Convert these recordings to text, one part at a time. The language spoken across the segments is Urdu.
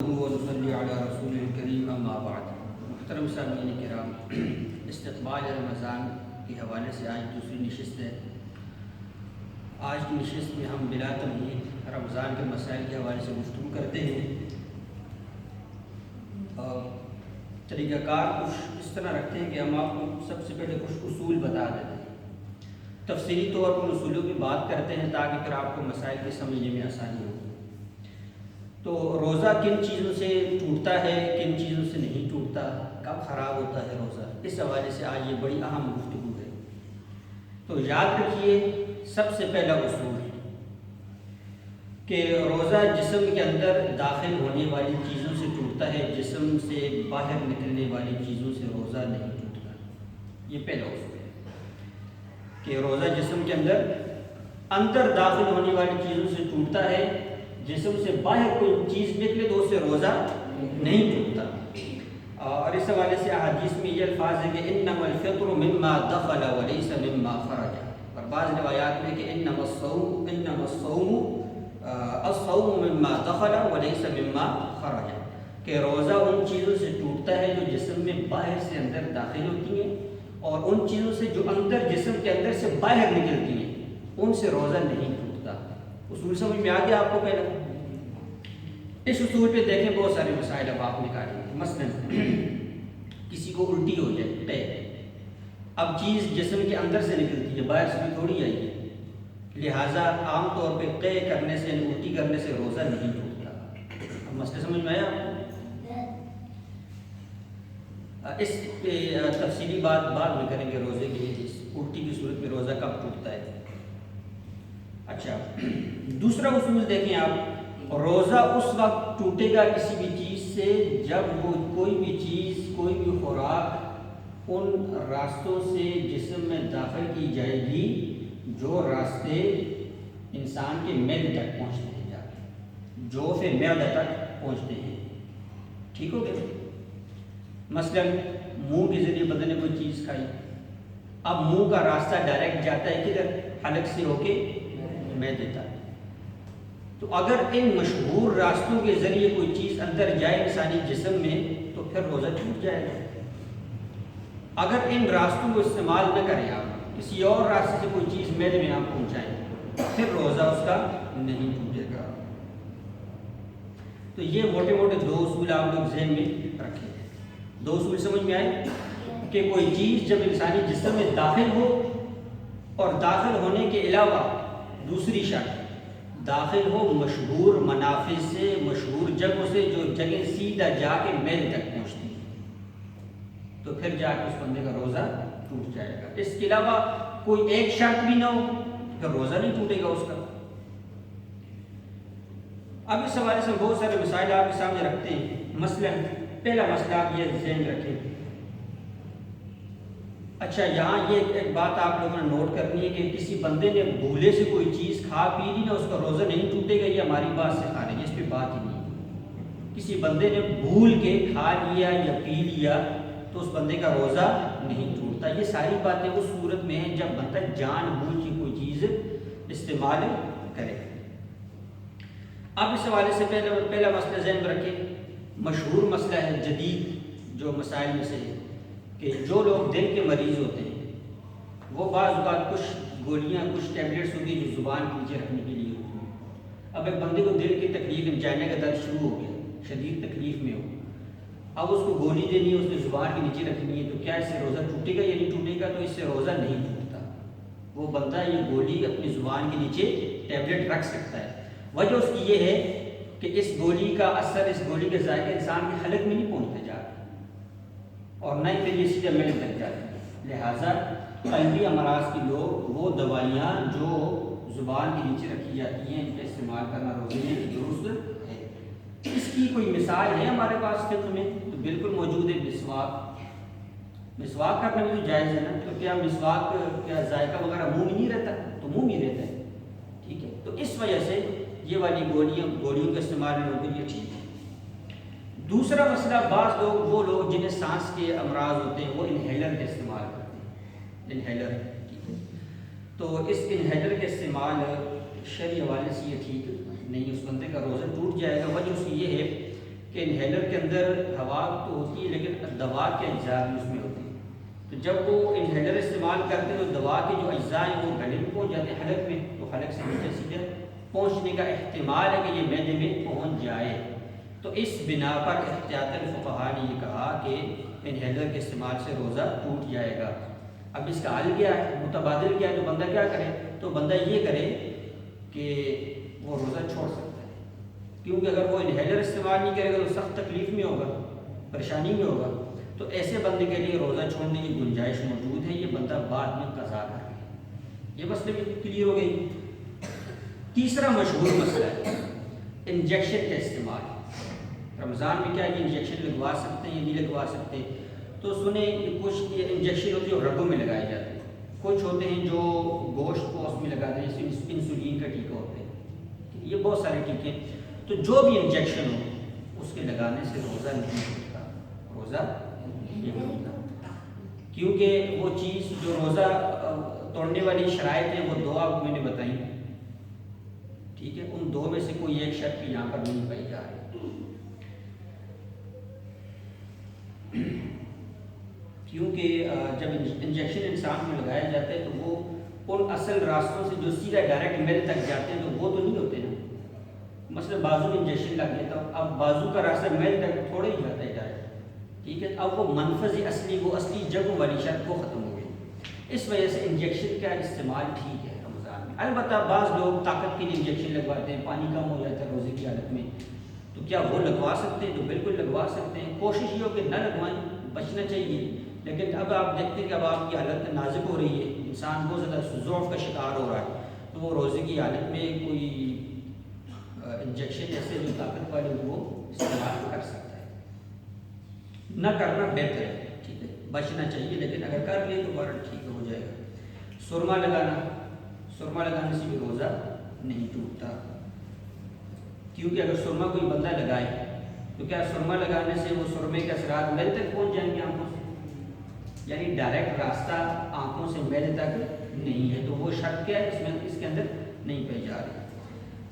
ونصلي على رسول الکریم اما بعد۔ محترم سامعین کرام، استقبال رمضان کے حوالے سے آج دوسری نشست ہے۔ آج کی نشست میں ہم بلا تمہید رمضان کے مسائل کے حوالے سے گفتگو کرتے ہیں اور طریقہ کار کچھ اس طرح رکھتے ہیں کہ ہم آپ کو سب سے پہلے کچھ اصول بتا دیتے ہیں، تفصیلی طور پر اصولوں کی بات کرتے ہیں تاکہ پھر آپ کو مسائل کے سمجھنے میں آسانی ہو۔ تو روزہ کن چیزوں سے ٹوٹتا ہے، کن چیزوں سے نہیں ٹوٹتا، کب خراب ہوتا ہے روزہ، اس حوالے سے آج یہ بڑی اہم گفتگو ہے۔ تو یاد رکھیے سب سے پہلا اصول کہ روزہ جسم کے اندر داخل ہونے والی چیزوں سے ٹوٹتا ہے، جسم سے باہر نکلنے والی چیزوں سے روزہ نہیں ٹوٹتا۔ یہ پہلا اصول ہے کہ روزہ جسم کے اندر داخل ہونے والی چیزوں سے ٹوٹتا ہے، جسم سے باہر کوئی چیز نکلے تو اس سے روزہ نہیں ٹوٹتا۔ اور اس حوالے سے احادیث میں یہ الفاظ ہے کہ انما الفطر مما دخل وليس مما خرج، اور بعض روایات میں کہ انما الصوم مما دخل وليس مما خرج، کہ روزہ ان چیزوں سے ٹوٹتا ہے جو جسم میں باہر سے اندر داخل ہوتی ہیں، اور ان چیزوں سے جو اندر جسم کے اندر سے باہر نکلتی ہیں ان سے روزہ نہیں ٹوٹتا۔ اصول سمجھ میں آ گیا آپ کو؟ پہلے اس اصول پہ دیکھیں بہت سارے مسائل اب آپ نکالیں گے۔ مثلا کسی کو الٹی ہو جائے، قے، اب چیز جسم کے اندر سے نکلتی ہے، باہر سے بھی تھوڑی آئی ہے، لہٰذا عام طور پہ قے کرنے سے یعنی الٹی کرنے سے روزہ نہیں ٹوٹتا۔ اب مسئلہ سمجھ میں آیا آپ کو؟ اس پہ تفصیلی بات بعد میں کریں گے روزے کی، اس الٹی کی صورت میں روزہ کب ٹوٹتا ہے۔ اچھا، دوسرا اصول دیکھیں آپ، روزہ اس وقت ٹوٹے گا کسی بھی چیز سے جب وہ کوئی بھی چیز، کوئی بھی خوراک ان راستوں سے جسم میں داخل کی جائے گی جو راستے انسان کے معدے تک پہنچتے ہیں، جا کے جوف معدہ تک پہنچتے ہیں۔ ٹھیک ہو گیا؟ مثلا منہ کے ذریعے بندے نے کوئی چیز کھائی، اب منہ کا راستہ ڈائریکٹ جاتا ہے کدھر؟ حلق سے ہو کے معدے تک۔ تو اگر ان مشہور راستوں کے ذریعے کوئی چیز اندر جائے انسانی جسم میں تو پھر روزہ ٹوٹ جائے گا۔ اگر ان راستوں کو استعمال نہ کریں، آپ کسی اور راستے سے کوئی چیز معدے میں آپ پہنچائیں پھر روزہ اس کا نہیں ٹوٹے گا۔ تو یہ موٹے موٹے دو اصول آپ لوگ ذہن میں رکھیں۔ دو اصول سمجھ میں آئے کہ کوئی چیز جب انسانی جسم میں داخل ہو، اور داخل ہونے کے علاوہ دوسری شرط داخل ہو مشہور منافذ سے، مشہور جگہوں سے، جو جگہ سیدھا جا کے معدے تک پہنچتی ہے، تو پھر جا کے اس بندے کا روزہ ٹوٹ جائے گا۔ اس کے علاوہ کوئی ایک شرط بھی نہ ہو پھر روزہ نہیں ٹوٹے گا اس کا۔ اب اس حوالے سے بہت سارے مسائل آپ کے سامنے رکھتے ہیں۔ مثلا پہلا مسئلہ آپ یہ ذہن رکھیں۔ اچھا، یہاں یہ ایک بات آپ لوگوں نے نوٹ کرنی ہے کہ کسی بندے نے بھولے سے کوئی چیز کھا پی لی نا، اس کا روزہ نہیں ٹوٹے گا، یہ ہماری بات سے خارج ہے، اس پہ بات ہی نہیں۔ کسی بندے نے بھول کے کھا لیا یا پی لیا تو اس بندے کا روزہ نہیں ٹوٹتا۔ یہ ساری باتیں اس صورت میں ہیں جب بندہ جان بوجھ کے کوئی چیز استعمال کرے۔ اب اس حوالے سے پہلا مسئلہ ذہن میں رکھیں، مشہور مسئلہ ہے جدید جو مسائل میں سے ہے کہ جو لوگ دل کے مریض ہوتے ہیں وہ بعض اوقات کچھ گولیاں، کچھ ٹیبلٹس ہوتی ہیں جو زبان کے نیچے رکھنے کے لیے ہوتی ہیں۔ اب ایک بندے کو دل کی تکلیف، انجائنا کا درد شروع ہو گیا، شدید تکلیف میں ہو، اب اس کو گولی دینی ہے، اس نے زبان کے نیچے رکھنی ہے، تو کیا اس سے روزہ ٹوٹے گا یا نہیں ٹوٹے گا؟ تو اس سے روزہ نہیں ٹوٹتا۔ وہ بندہ یہ گولی اپنی زبان کے نیچے ٹیبلٹ رکھ سکتا ہے۔ وجہ اس کی یہ ہے کہ اس گولی کا اثر، اس گولی کا ذائقہ انسان کے حلق میں نہیں پہنچتا جا رہا، اور نہ ہی پھر یہ سیدھا معدے تک جاتی ہے۔ لہٰذا قلبی امراض کے لوگ وہ دوائیاں جو زبان کے نیچے رکھی جاتی ہیں ان کا استعمال کرنا روزے میں درست ہے۔ اس کی کوئی مثال ہے ہمارے پاس فقہ میں؟ تو بالکل موجود ہے، مسواک۔ مسواک کرنا بھی تو جائز ہے نا، تو کیا مسواک کیا ذائقہ وغیرہ منہ میں نہیں رہتا؟ تو منہ میں رہتا ہے، ٹھیک ہے۔ تو اس وجہ سے یہ والی گولیوں کا استعمال لوگوں کے لیے ٹھیک ہے۔ دوسرا مسئلہ، بعض لوگ، وہ لوگ جنہیں سانس کے امراض ہوتے ہیں وہ انہیلر کا استعمال کرتے ہیں، انہیلر، ٹھیک ہے۔ تو اس انہیلر کے استعمال شرعی حوالے سے یہ ٹھیک نہیں، اس بندے کا روزہ ٹوٹ جائے گا۔ وجہ اس کی یہ ہے کہ انہیلر کے اندر ہوا تو ہوتی ہے لیکن دوا کے اجزاء بھی اس میں ہوتے ہیں. تو جب وہ انہیلر استعمال کرتے ہیں تو دوا کے جو اجزاء ہیں وہ گلے میں پہنچ جاتے ہیں حلق میں, تو حلق سے نیچے سیدھے پہنچنے کا احتمال ہے کہ یہ معدے میں پہنچ جائے. تو اس بنا پر احتیاطاً فقہاء نے یہ کہا کہ انہیلر کے استعمال سے روزہ ٹوٹ جائے گا. اب اس کا حل کیا ہے, متبادل کیا ہے, تو بندہ کیا کرے, تو بندہ یہ کرے کہ وہ روزہ چھوڑ سکتا ہے, کیونکہ اگر وہ انہیلر استعمال نہیں کرے گا تو سخت تکلیف میں ہوگا, پریشانی میں ہوگا. تو ایسے بندے کے لیے روزہ چھوڑنے کی گنجائش موجود ہے, یہ بندہ بعد میں قضا کر لے. یہ مسئلے بھی کلیئر ہو گئی. تیسرا مشہور مسئلہ ہے انجیکشن کا استعمال. رمضان میں کیا ہے, انجیکشن لگوا سکتے ہیں یا نہیں لگوا سکتے؟ تو سنیں, کچھ انجیکشن ہوتے ہیں جو رگوں میں لگائے جاتے ہیں, کچھ ہوتے ہیں جو گوشت کو اس میں لگاتے ہیں, جیسے انسولین کا ٹیکہ ہوتا ہے, یہ بہت سارے ٹیکے. تو جو بھی انجیکشن ہو اس کے لگانے سے روزہ نہیں ٹوٹتا, روزہ نہیں ٹوٹتا, کیونکہ وہ چیز جو روزہ توڑنے والی شرائط ہیں وہ دو آپ میں نے بتائیں, ٹھیک ہے, ان دو میں سے کوئی ایک شرط بھی یہاں پر نہیں پائی جا رہی. کیونکہ جب انجیکشن انسان میں لگایا جاتا ہے تو وہ ان اصل راستوں سے جو سیدھا ڈائریکٹ میل تک جاتے ہیں تو وہ تو نہیں ہوتے نا. مثلا بازو میں انجیکشن لگ گیا تو اب بازو کا راستہ میل تک تھوڑا ہی جاتا ہے ڈائریکٹ, ٹھیک ہے. اب وہ منفذ اصلی, وہ اصلی جگہوں والی شرط وہ ختم ہو گئی. اس وجہ سے انجیکشن کا استعمال ٹھیک ہے رمضان میں. البتہ بعض لوگ طاقت کے لیے انجیکشن لگواتے ہیں, پانی کم ہو جاتا ہے روزے کی حالت میں, تو کیا وہ لگوا سکتے ہیں؟ تو بالکل لگوا سکتے ہیں. کوشش یہ ہو کہ نہ لگوائیں, بچنا چاہیے. لیکن اب آپ دیکھتے ہیں کہ اب آپ کی حالت نازک ہو رہی ہے, انسان بہت زیادہ ضعف کا شکار ہو رہا ہے, تو وہ روزے کی حالت میں کوئی انجیکشن ایسے جو طاقت والے وہ استعمال کر سکتا ہے. نہ کرنا بہتر ہے, ٹھیک ہے, بچنا چاہیے, لیکن اگر کر لے تو بڑا ٹھیک ہو جائے گا. سرما لگانا, سرما لگانے سے بھی روزہ نہیں ٹوٹتا, کیونکہ اگر سرما کوئی بندہ لگائے تو کیا سرما لگانے سے وہ سرمے کے اثرات میل تک پہنچ جائیں گے آنکھوں سے؟ یعنی ڈائریکٹ راستہ آنکھوں سے میل تک نہیں ہے, تو وہ شرط کیا ہے اس کے اندر نہیں پائی جا رہی.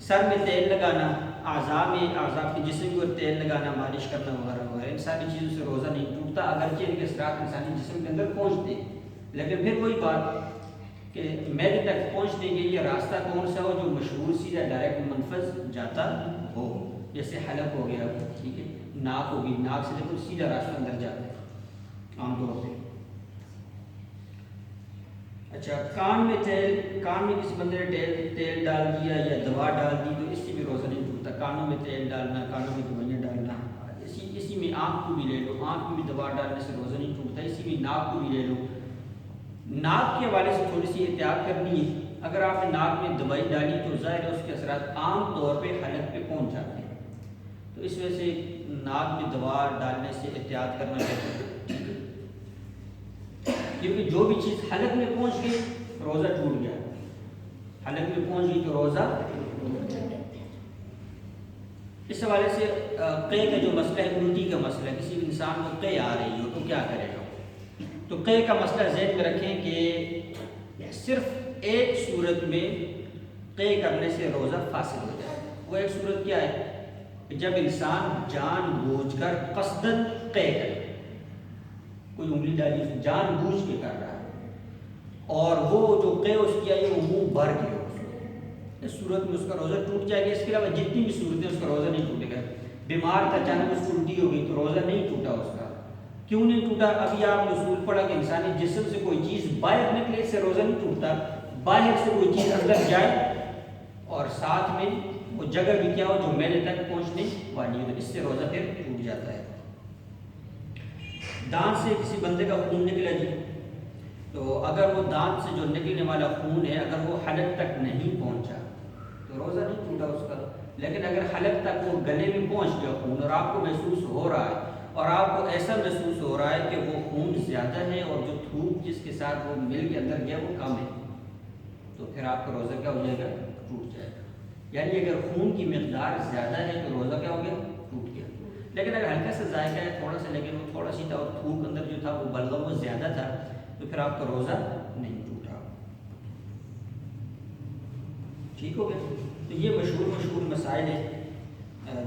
سر میں تیل لگانا, اعضاء کے جسم کو تیل لگانا, مالش کرنا وغیرہ وغیرہ, ان ساری چیزوں سے روزہ نہیں ٹوٹتا اگرچہ ان کے اثرات انسانی جسم کے اندر پہنچتے ہیں. لیکن پھر وہی بات کہ میل تک پہنچنے کے لیے راستہ کون سا ہو جو مشہور سیدھا ڈائریکٹ منفذ جاتا ہو, جیسے حلق ہو گیا, ٹھیک ہے, ناک ہوگی, ناک سے بالکل سیدھا راستہ اندر جاتا ہے عام طور پہ. اچھا, کان میں تیل, کان میں کسی بندے نے تیل ڈال دیا یا دوا ڈال دی تو اس سے بھی روزہ نہیں ٹوٹتا. کانوں میں تیل ڈالنا, کانوں میں دوائیاں ڈالنا, اسی میں آنکھ کو بھی لے لو, آنکھ میں بھی دوا ڈالنے سے روزہ نہیں ٹوٹتا. اسی میں ناک کو بھی لے لو. ناک کے حوالے سے تھوڑی سی احتیاط کرنی ہے. اگر آپ نے ناک میں دوائی ڈالی تو ظاہر ہے اس کے اثرات عام طور پہ حلق پہ پہنچ جاتے ہیں, تو اس وجہ سے ناک میں دوا ڈالنے سے احتیاط کرنا چاہیے, کیونکہ جو بھی چیز حلق میں پہنچ گئی روزہ ٹوٹ گیا. حلق میں پہنچ گئی تو روزہ ٹوٹ گیا. اس حوالے سے قے کا جو مسئلہ ہے, الٹی کا مسئلہ ہے, کسی انسان کو قے آ رہی ہو تو کیا کرے گا. تو قے کا مسئلہ ذہن میں رکھیں کہ صرف ایک صورت میں قے کرنے سے روزہ فاسد ہو جائے. وہ ایک صورت کیا ہے کہ جب انسان جان بوجھ کر قصدن قے کرے, کوئی انگلی ڈالی جان بوجھ کے کر رہا ہے, اور وہ جو قے اس کی آئی وہ منہ بھر کے ہو, اس صورت میں اس کا روزہ ٹوٹ جائے گا. اس کے علاوہ جتنی بھی صورتیں اس کا روزہ نہیں ٹوٹے گا. بیمار تھا, اچانک اس کو الٹی ہو گئی تو روزہ نہیں ٹوٹا اس کا. کیوں نہیں ٹوٹا؟ ابھی آپ نے اصول پڑھا کہ انسانی جسم سے کوئی چیز باہر نکلے اس سے روزہ نہیں ٹوٹتا. باہر سے کوئی چیز اندر جائے اور ساتھ میں وہ جگہ بھی کیا ہو جو میلے تک پہنچنے والی ہے, تو اس سے روزہ پھر ٹوٹ جاتا ہے. دانت سے کسی بندے کا خون نکلا جی, تو اگر وہ دانت سے جو نکلنے والا خون ہے اگر وہ حلق تک نہیں پہنچا تو روزہ نہیں ٹوٹا اس کا. لیکن اگر حلق تک وہ گلے میں پہنچ گیا خون اور آپ کو محسوس ہو رہا ہے, اور آپ کو ایسا محسوس ہو رہا ہے کہ وہ خون زیادہ ہے اور جو تھوک جس کے ساتھ وہ مل کے اندر گیا وہ کم ہے, تو پھر آپ کا روزہ کیا ہو جائے گا, ٹوٹ جائے گا. یعنی اگر خون کی مقدار زیادہ ہے تو روزہ کیا ہو گیا, ٹوٹ گیا. لیکن اگر ہلکا سا ذائقہ ہے تھوڑا سا, لیکن وہ تھوڑا سی تھا اور تھوک اندر جو تھا وہ بلغم وہ زیادہ تھا, تو پھر آپ کا روزہ نہیں ٹوٹا. ٹھیک ہو گیا. تو یہ مشہور مسائل ہیں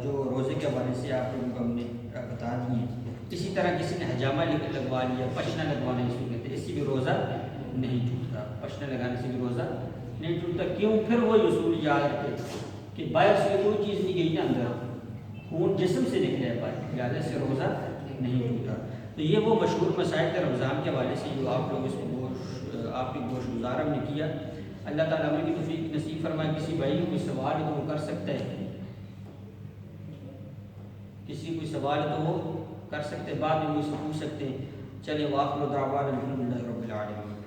جو روزے کے حوالے سے آپ لوگوں کو ہم نے بتا دیے ہیں. اسی طرح کسی نے حجامہ لگوا لیا، پشنا لگوانا اس کو کہتے ہیں، اس سے بھی روزہ نہیں ٹوٹتا. پشنا لگانے سے بھی روزہ نہیں ٹوٹتا. کیوں؟ پھر وہی اصول یاد رکھے کہ باہر سے کوئی چیز نہیں گئی نا اندر، خون جسم سے نکلے ہے باہر، لہٰذا سے روزہ نہیں ٹوٹا. تو یہ وہ مشہور مسائل تھے رمضان کے حوالے سے جو آپ لوگ اس کو آپ کی گوش گزار ہم نے کیا. اللہ تعالیٰ عمل کی توفیق نصیب فرمائے. کسی بھائی کو کوئی سوال ہے تو وہ کر سکتا ہے، کسی کوئی سوال ہے تو وہ کر سکتے ہیں، بعد میں مجھ سے پوچھ سکتے ہیں. چلیے واخر دعوانا الحمدللہ رب العالمین.